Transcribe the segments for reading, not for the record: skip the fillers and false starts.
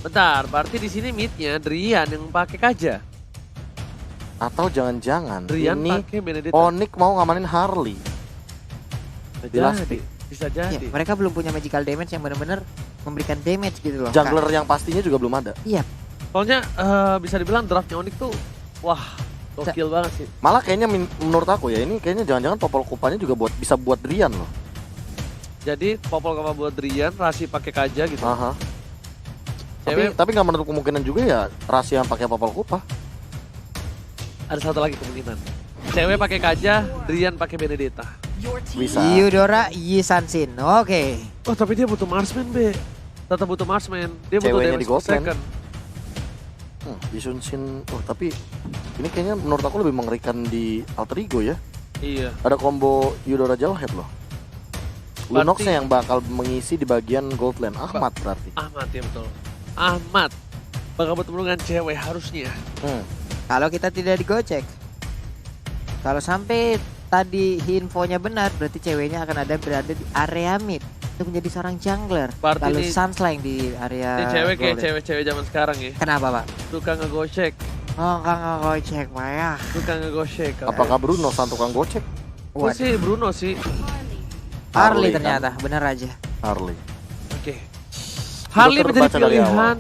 Bentar, berarti di sini midnya Drian yang pakai Kaja. Atau jangan-jangan Drian ini pakai Benedetta. Onyx mau ngamanin Harley. Bisa jadi. Ya, mereka belum punya magical damage yang benar-benar memberikan damage gitu loh. Jungler yang pastinya juga belum ada. Iya. Soalnya bisa dibilang draftnya Onyx tuh wah gokil banget sih. Malah kayaknya menurut aku ya ini kayaknya jangan-jangan Popol Kupanya juga bisa buat Drian loh. Jadi Popol Kupa buat Drian, Rasi pakai Kaja gitu. Aha. Cewek Tapi nggak menutup kemungkinan juga ya Rasi yang pakai Popol Kupa. ada satu lagi kemungkinan. Cewek pakai Kaja, Drian pakai Benedetta. Bisa. Eudora Yisansin. Oke. Oh tapi dia butuh marksman be. Tetap butuh marksman. Dia butuh Ceweknya damage di per Gothland. second. Yisunsin. Oh tapi ini kayaknya menurut aku lebih mengerikan di Alter Ego ya. Iya. Ada combo Eudora Jawhead loh. Lunoxnya yang bakal mengisi di bagian Goldland. Ahmad berarti. Ahmad ya betul. Ahmad bakal bertemu dengan cewek harusnya. Kalau kita tidak digocek. Kalau sampai tadi infonya benar, berarti ceweknya akan ada berada di area mid untuk menjadi seorang jungler. Berarti Lalu ini- Sunslang di area Ini cewek kayak golden. cewek-cewek zaman sekarang ya. Kenapa pak? Suka ngegocek. Oh nggak ngegocek pak ya. Suka ngegocek. Apakah Bruno sang tukang gocek? Gue sih Bruno sih. Harley Harley kan? ternyata, benar aja. Harley. Oke. Harley menjadi terbaca dari pilihan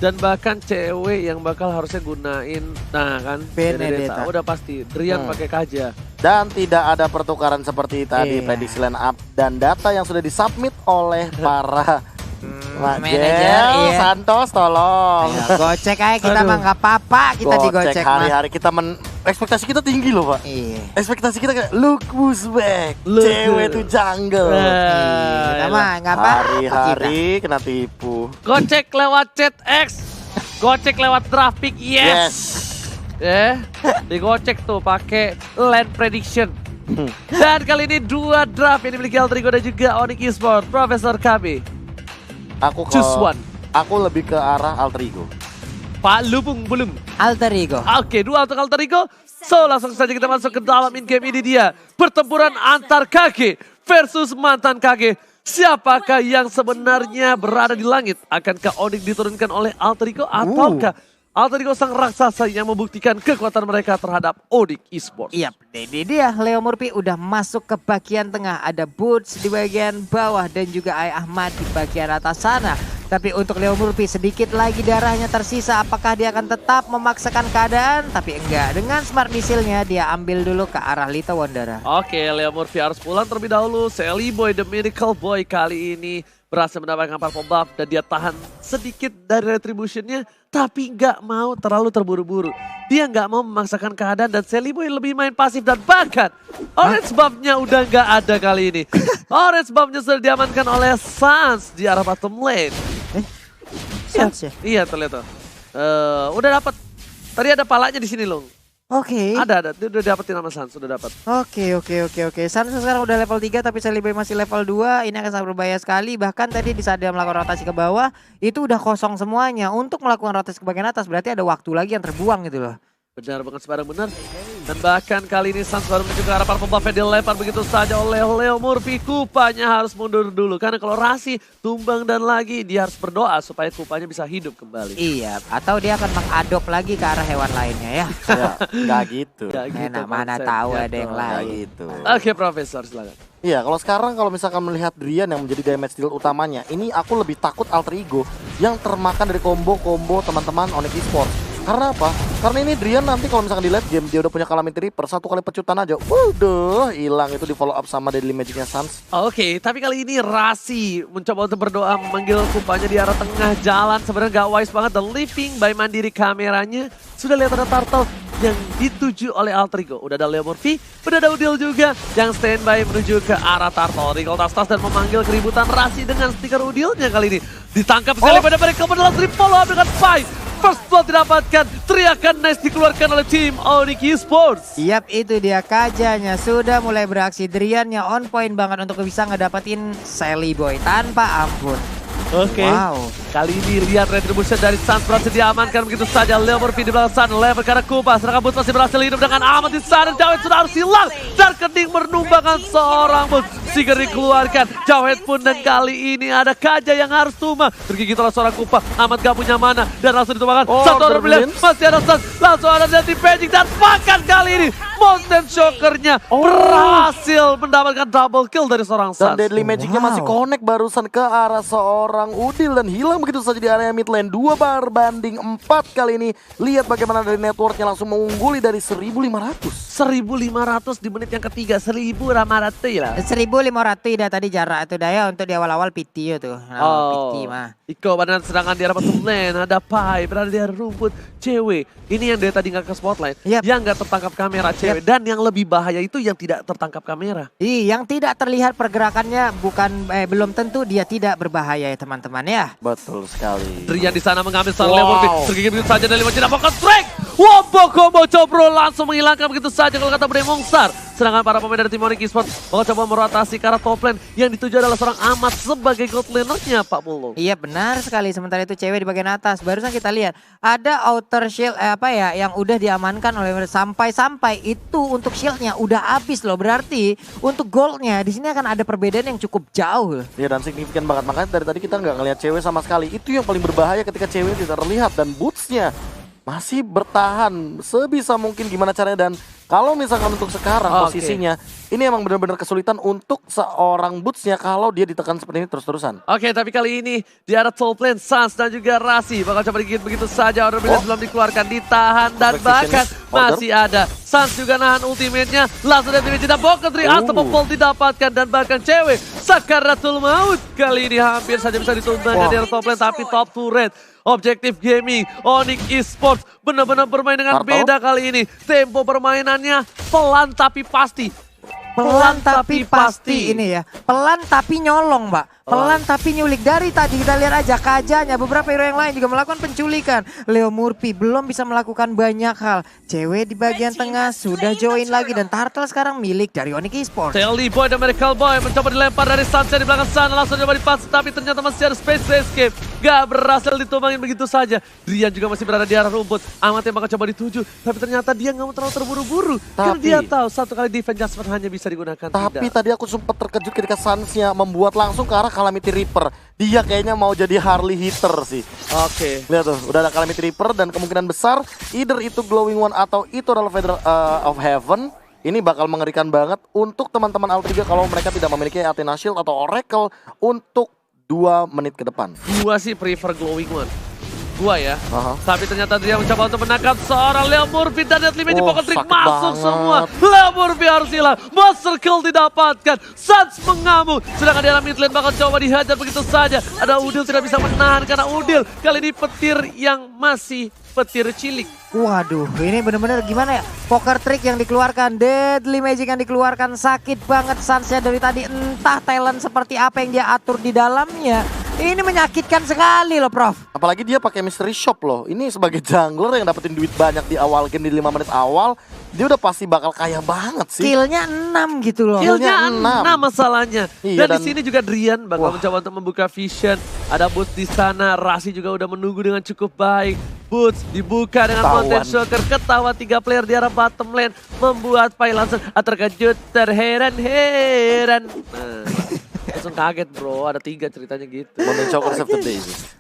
dan bahkan cewek yang bakal harusnya gunain kan Benedetta. udah pasti Drian pakai Kaja. Dan tidak ada pertukaran seperti tadi Iya. prediksi line up dan data yang sudah disubmit oleh para Manajer, Jel, iya. Santos tolong. Ayo, gocek aja kita Aduh. mah nggak apa-apa, kita digocek mah. hari-hari kita ekspektasi kita tinggi loh pak. Iya. Ekspektasi kita kayak look who's back, Look cewek good. tuh jungle. Kita mah nggak apa. Hari-hari kena tipu. Gocek lewat chat X. Gocek lewat draft pick. Yes. Digocek tuh pakai land prediction. Dan kali ini 2 draft yang dimiliki Alter Ego dan juga Onyx Esports. Profesor KB. Aku Choose one. Aku lebih ke arah Alter Ego. Pak Lubung belum. Alter Ego. Oke, 2 untuk Alter Ego. So, langsung saja kita masuk ke dalam in-game ini dia. Pertempuran antar KG versus mantan KG. Siapakah yang sebenarnya berada di langit? Akankah Onyx diturunkan oleh Alter Ego? Ataukah Alter Ego sang raksasa yang membuktikan kekuatan mereka terhadap Onyx Esports? Iya, ini dia Leo Murphy udah masuk ke bagian tengah. Ada Boots di bagian bawah dan juga Ai Ahmad di bagian atas sana. Tapi untuk Leo Murphy sedikit lagi darahnya tersisa. Apakah dia akan tetap memaksakan keadaan? Tapi enggak. Dengan smart misilnya dia ambil dulu ke arah Lita Wondara. Oke, Leo Murphy harus pulang terlebih dahulu. Sally Boy, The Miracle Boy kali ini berhasil mendapatkan purple buff dan dia tahan sedikit dari retributionnya, tapi nggak mau terlalu terburu-buru. Dia nggak mau memaksakan keadaan dan Sally Boy lebih main pasif dan bahkan orange buffnya udah nggak ada kali ini. Orange buffnya sudah diamankan oleh Sans di arah bottom lane. Sans ya? Iya terlihat tuh. Udah dapat. Tadi ada palanya di sini loh. Oke. Ada. Dia udah dapetin nama Sans, sudah dapat. Oke. Sans sekarang udah level 3 tapi Sally Boy masih level 2. Ini akan sangat berbahaya sekali. Bahkan tadi di saat dia melakukan rotasi ke bawah, itu udah kosong semuanya. Untuk melakukan rotasi ke bagian atas berarti ada waktu lagi yang terbuang gitu loh. Benar banget, sebarang benar. Dan bahkan kali ini Sans baru menuju ke arah purple buff yang dilempar begitu saja oleh Leo Murphy. Kupanya harus mundur dulu. Karena kalau Rasi tumbang dan lagi dia harus berdoa supaya kupanya bisa hidup kembali. Iya, atau dia akan mengadop lagi ke arah hewan lainnya ya. Ya, nggak gitu. Gak gitu Mana konsepnya tahu ada yang tuh. lain. Nggak gitu. Oke Profesor, silakan. Iya, kalau sekarang kalau misalkan melihat Drian yang menjadi damage deal utamanya, ini aku lebih takut Alter Ego yang termakan dari combo-combo teman-teman Onyx Esports. Karena apa? Karena ini Drian nanti kalau misalkan di late game dia udah punya Calamity Reaper, 1 kali pecutan aja, waduh, hilang itu di follow up sama Deadly Magic-nya Sans. Oke, tapi kali ini Rasi mencoba untuk berdoa memanggil kupanya di arah tengah jalan. Sebenarnya gak wise banget. The Living by Mandiri kameranya. Sudah lihat ada turtle yang dituju oleh Alter Ego. Udah ada Leo Murphy, udah ada Udil juga yang standby menuju ke arah turtle. Recall tas dan memanggil keributan Rasi dengan stiker Udilnya kali ini. Ditangkap sekali pada mereka adalah follow up dengan fight. First blood didapatkan, teriakan nice dikeluarkan oleh tim Onyx Esports. Yap, itu dia Kajanya sudah mulai beraksi. Driannya on point banget untuk bisa ngedapetin Sally Boy tanpa ampun. Oke. Wow. Kali ini lihat retribution dari Suns berhasil diamankan begitu saja. Leo Murphy di belakang sana, level karena Kupas. Serangan Boots masih berhasil hidup dengan aman di sana. Jawed sudah harus hilang. Dan kening menumbangkan seorang Boots. Seeker dikeluarkan. Jawed pun dan kali ini ada Kaja yang harus tumbang. Tergigit oleh seorang Kupas. Ahmad gak punya mana. Dan langsung ditumbangkan. Satu orang brilliant. Masih ada Suns. Langsung ada Nanti Magic. Dan bahkan kali ini Mountain Shocker-nya berhasil mendapatkan double kill dari seorang Dan Suns. Deadly Magic-nya masih connect barusan ke arah seorang Udil dan hilang begitu saja di area mid lane. 2 berbanding 4 kali ini. Lihat bagaimana dari networknya langsung mengungguli dari 1.500. 1.500 di menit yang ketiga. 1.500 lah. 1.500 dah tadi jarak itu daya untuk di awal-awal PT itu. PT mah. Iko badan serangan di arah bottom lane. Ada Pai berada di arah rumput. Cewek. Ini yang dia tadi nggak ke spotlight. Yep. Yang nggak tertangkap kamera cewek. Dan yang lebih bahaya itu yang tidak tertangkap kamera. Yang tidak terlihat pergerakannya belum tentu dia tidak berbahaya ya teman-teman ya. Betul sekali. Drian di sana mengambil seorang Leo Murphy. Tergigit begitu saja dari 5 jeda. Pocket strike. Wombo combo Cobro langsung menghilangkan begitu saja kalau kata Bremong Star. Serangan para pemain dari tim Onyx Esports bakal coba merotasi ke arah top lane yang dituju adalah seorang Ahmad sebagai gold laner-nya Pak Pulung. Iya benar sekali, sementara itu cewek di bagian atas. Barusan kita lihat ada outer shield yang udah diamankan oleh sampai itu untuk shieldnya udah habis loh. Berarti untuk goldnya di sini akan ada perbedaan yang cukup jauh. Iya dan signifikan banget, makanya dari tadi kita nggak ngelihat cewek sama sekali. Itu yang paling berbahaya ketika cewek tidak terlihat dan bootsnya masih bertahan sebisa mungkin gimana caranya. Dan kalau misalkan untuk sekarang posisinya ini emang benar-benar kesulitan untuk seorang bootsnya kalau dia ditekan seperti ini terus-terusan. Oke, tapi kali ini di arah top lane Suns dan juga Rasi bakal coba digigit begitu saja. Order Brilliant belum dikeluarkan, ditahan dan bahkan masih ada. Suns juga nahan ultimate-nya. Langsung dari Jeda Boketri, Unstoppable didapatkan dan bahkan cewek Sakaratul Maut kali ini hampir saja bisa ditumbangkan di arah top lane, tapi top turret. Objektif Gaming, Onyx Esports benar-benar bermain dengan beda kali ini. Tempo permainannya pelan tapi pasti. Pelan tapi pasti ini ya. Pelan tapi nyolong, Mbak. Pelan tapi nyulik. Dari tadi kita lihat aja Kajanya, beberapa hero yang lain juga melakukan penculikan. Leo Murphy belum bisa melakukan banyak hal. Cewek di bagian tengah sudah join lagi dan Turtle sekarang milik dari Onyx Esports. Telly Boy dan Miracle Boy mencoba dilempar dari Sunset di belakang sana, langsung coba dipas, tapi ternyata masih ada space escape. Gak berhasil ditumbangin begitu saja. Drian juga masih berada di arah rumput. Ahmad yang bakal coba dituju, tapi ternyata dia gak mau terlalu terburu-buru. Karena dia tahu satu kali defense Jasper hanya bisa digunakan. Tapi tadi aku sempat terkejut ketika Suns-nya membuat langsung ke arah Calamity Reaper. Dia kayaknya mau jadi Harley hitter sih. Oke. Lihat tuh, udah ada Calamity Reaper dan kemungkinan besar either itu Glowing One atau itu adalah Feather of Heaven. Ini bakal mengerikan banget untuk teman-teman Altriga kalau mereka tidak memiliki Athena Shield atau Oracle untuk 2 menit ke depan. Gua sih prefer Glowing One. Gua ya. Tapi ternyata dia mencoba untuk menangkap seorang Leo Murphy dan Deadly Magic Pocket Trick masuk semua. Leo Murphy harus hilang. Monster Kill didapatkan. Suns mengamuk. Sedangkan di dalam mid lane bakal coba dihajar begitu saja. Ada Udil tidak bisa menahan karena Udil kali ini petir yang masih petir cilik. Waduh, ini bener-bener gimana ya? Poker trick yang dikeluarkan, Deadly Magic yang dikeluarkan, sakit banget Suns-nya dari tadi. Entah talent seperti apa yang dia atur di dalamnya. Ini menyakitkan sekali loh, Prof. Apalagi dia pakai mystery shop loh. Ini sebagai jungler yang dapetin duit banyak di awal game di 5 menit awal, dia udah pasti bakal kaya banget sih. Killnya 6 gitu loh. Killnya 6 masalahnya. Iya, dan di sini juga Drian bakal mencoba untuk membuka vision. Ada Boots di sana, Rasi juga udah menunggu dengan cukup baik. Boots dibuka dengan Mountain Shocker, ketawa 3 player di arah bottom lane, membuat Pai langsung terkejut, terheran-heran. Langsung kaget bro, ada 3 ceritanya gitu. Mountain Shocker save the day sih.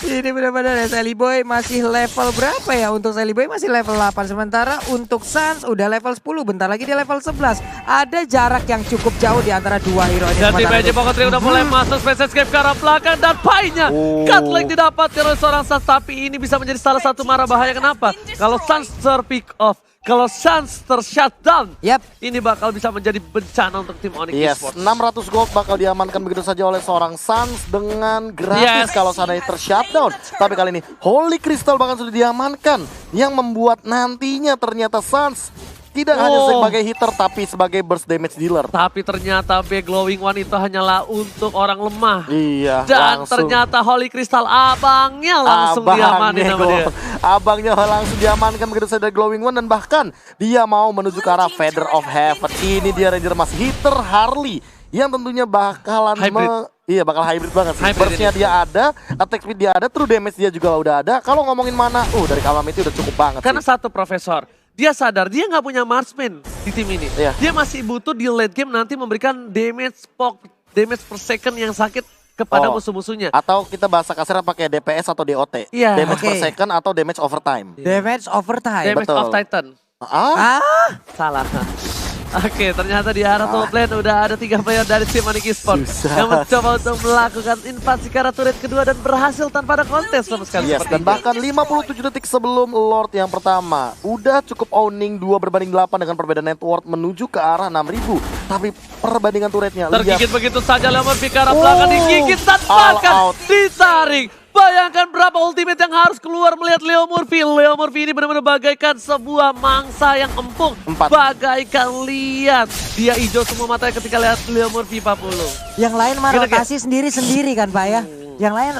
Ini benar-benar ya, Sally Boy masih level berapa ya? Untuk Sally Boy masih level 8. Sementara untuk Suns udah level 10. Bentar lagi dia level 11. Ada jarak yang cukup jauh di antara 2 hero ini. Dan tim Magic Pocket Trick udah mulai masuk space escape ke arah belakang. Dan Pai-nya Cutlass didapatkan oleh seorang Suns. Tapi ini bisa menjadi salah satu mara bahaya. Kenapa? Kalau Suns terpick off, kalau Suns ter-shutdown, ini bakal bisa menjadi bencana untuk tim Onyx Esports. 600 gold bakal diamankan begitu saja oleh seorang Suns dengan gratis kalau seandainya ter-shutdown. Tapi kali ini Holy Crystal bahkan sudah diamankan, yang membuat nantinya ternyata Suns tidak hanya sebagai hitter tapi sebagai burst damage dealer. Tapi ternyata Glowing One itu hanyalah untuk orang lemah. Iya. Dan ternyata Holy Crystal abangnya langsung diamanin sama dia. Abangnya langsung diamankan begitu saja Glowing One dan bahkan dia mau menuju ke arah Feather of Heaven. Ini dia Ranger Mas hitter Harley yang tentunya bakalan Iya bakal hybrid banget sih. Hybrid Burst-nya ini. dia ada, attack speed dia ada, true damage dia juga udah ada. Kalau ngomongin mana, dari Calamity udah cukup banget Karena sih. satu Profesor, dia sadar dia nggak punya marksman di tim ini. Iya. Dia masih butuh di late game nanti memberikan damage per second yang sakit kepada Oh. musuh-musuhnya. Atau kita bahasa kasarnya pakai DPS atau DOT. Iya. Damage per Oke. second atau damage overtime. Damage overtime. Damage betul. of Titan. Ah, Ah, Salah. Oke, ternyata di arah top lane udah ada 3 player dari tim Onyx Esports Susah. yang mencoba untuk melakukan invasi ke arah turret kedua dan berhasil tanpa ada kontes sama sekali. yes, seperti dan ini. bahkan 57 detik sebelum Lord yang pertama udah cukup owning 2/8 dengan perbedaan net worth menuju ke arah 6.000. Tapi perbandingan turretnya Tergigit lihat. begitu saja Leomord ke arah belakang digigit dan All bahkan out. ditarik. Bayangkan berapa ultimate yang harus keluar melihat Leo Murphy. Leo Murphy ini benar-benar bagaikan sebuah mangsa yang empuk. 4. Bagaikan lihat. Dia hijau semua matanya ketika lihat Leo Murphy 40. yang lain mah Gila, rotasi sendiri-sendiri kan Pak ya. Yang lain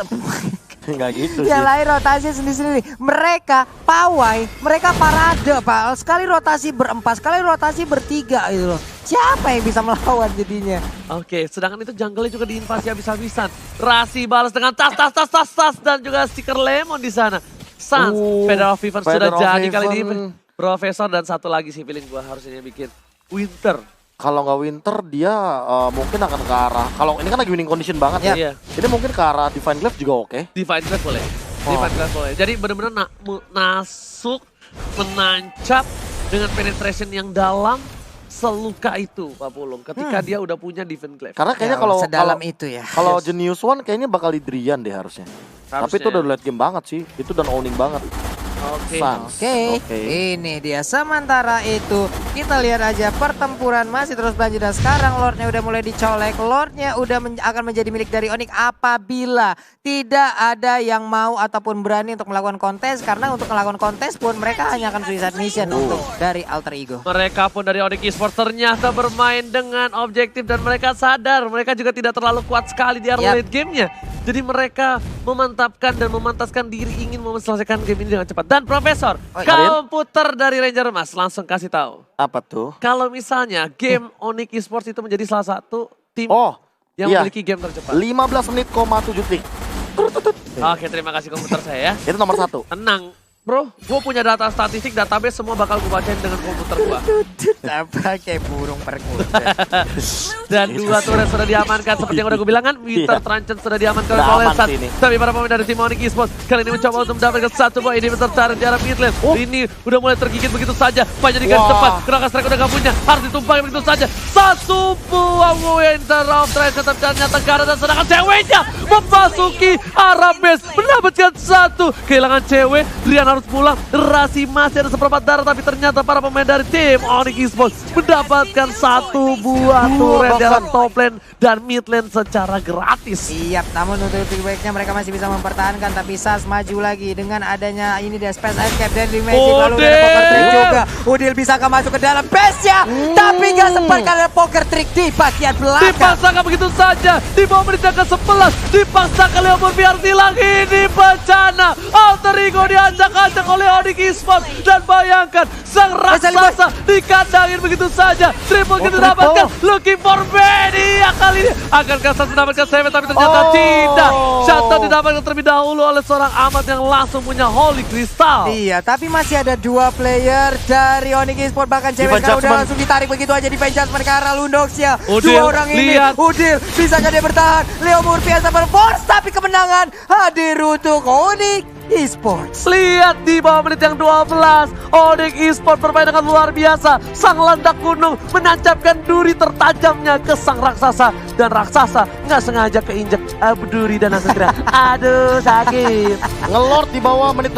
Enggak gitu yang sih. lain rotasi sendiri-sendiri. Mereka pawai, mereka parade Pak. Sekali rotasi berempat, sekali rotasi bertiga gitu loh. Siapa yang bisa melawan jadinya? Oke, sedangkan itu jungle-nya juga diinvasi habis-habisan. Rasi balas dengan tas dan juga stiker lemon di sana. Sans, Feather of Heaven sudah Feather of jadi kali ini. Heaven. Profesor dan satu lagi sih feeling gua harusnya bikin Winter. Kalau nggak Winter dia mungkin akan ke arah. Kalau ini kan lagi winning condition banget ya. Iya. Jadi mungkin ke arah Divine Glaive juga oke. Divine Glaive boleh. Oh. Divine Glaive boleh. Jadi benar-benar masuk, menancap dengan penetration yang dalam seluka itu Pak Pulung. Ketika dia udah punya Divine Glaive. Karena kayaknya Ya, kalau sedalam itu ya. Kalau Yes. Genius One kayaknya bakal di Drian deh harusnya. Tapi itu Harusnya. udah late game banget sih. Itu dan owning banget. Oke. Sans. Oke, ini dia. Sementara itu kita lihat aja pertempuran masih terus berlanjut dan sekarang Lordnya udah mulai dicolek. Lordnya udah akan menjadi milik dari Onyx apabila tidak ada yang mau ataupun berani untuk melakukan kontes. Karena untuk melakukan kontes pun mereka hanya akan suicide mission untuk dari Alter Ego. Mereka pun dari Onyx Esports ternyata bermain dengan objektif dan mereka sadar mereka juga tidak terlalu kuat sekali di area Yap. late gamenya. Jadi mereka memantapkan dan memantaskan diri ingin menyelesaikan game ini dengan cepat. Dan Profesor, komputer dari Ranger Mas langsung kasih tahu. Apa tuh? Kalau misalnya game Onyx Esports itu menjadi salah satu tim Oh, yang iya. memiliki game tercepat. 15 menit,7 detik. Oke, terima kasih komputer saya ya. Itu nomor 1. Tenang, bro. Gue punya data statistik, database semua bakal gue bacain dengan komputer gue. Apa kayak burung perkutut. Dan 2 turret sudah diamankan seperti yang udah gue bilang kan. Winter Iya. Truncheon sudah diamankan oleh Udah aman Valensat. sih ini. Tapi para pemain dari tim Onyx Esports kali ini mencoba untuk mendapatkan satu buah inhibitor turret di arah mid lane. Ini udah mulai tergigit begitu saja. Banyak dikasih Wah. cepat. Kenapa Strike udah gak punya. Harus ditumpahkan begitu saja. Satu buah Winter of Truncheon tapi ternyata Gara dan sedangkan ceweknya memasuki arah base. Mendapatkan satu. Kehilangan cewek. Drian harus pulang. Rasi masih ada seperempat darah tapi ternyata para pemain dari tim Onyx Esports mendapatkan satu buah turret bahkan. dalam top lane dan mid lane secara gratis. Siap, namun untuk feedbacknya mereka masih bisa mempertahankan. Tapi Sas maju lagi dengan adanya ini dia Space Escape dan Magic. Lalu ada Poker Trick juga. Udil bisakah masuk ke dalam base-nya? Tapi gak sempat karena Poker Trick di bagian belakang. Dipaksakan begitu saja di bawah menit ke-11 dipaksakan Leo Murphy harus hilang. Ini bencana. Alter Ego diacak-acak oleh Onyx Esports dan bayangkan sang raksasa dikandangin begitu saja. Triple kill didapatkan. Looking for Benny kali ini. Akankah Sas mendapatkan save tapi ternyata tidak. Shutdown didapatkan terlebih dahulu oleh seorang Ahmad yang langsung punya Holy Crystal. Iya, tapi masih ada 2 player dari Onyx Esports. Bahkan cewek Defense sekarang udah Judgment. langsung ditarik begitu aja di Vengeance mereka arah Lundoxia. Udil, 2 orang ini, lihat. Udil, bisakah dia bertahan? Leo Murphy yang sama force, tapi kemenangan hadir untuk Onyx Esports. Lihat di bawah menit yang 12, Onyx Esports bermain dengan luar biasa. Sang landak gunung menancapkan duri tertajamnya ke sang raksasa. Dan raksasa nggak sengaja keinjek duri dan langsung teriak, aduh sakit. Ngelord di bawah menit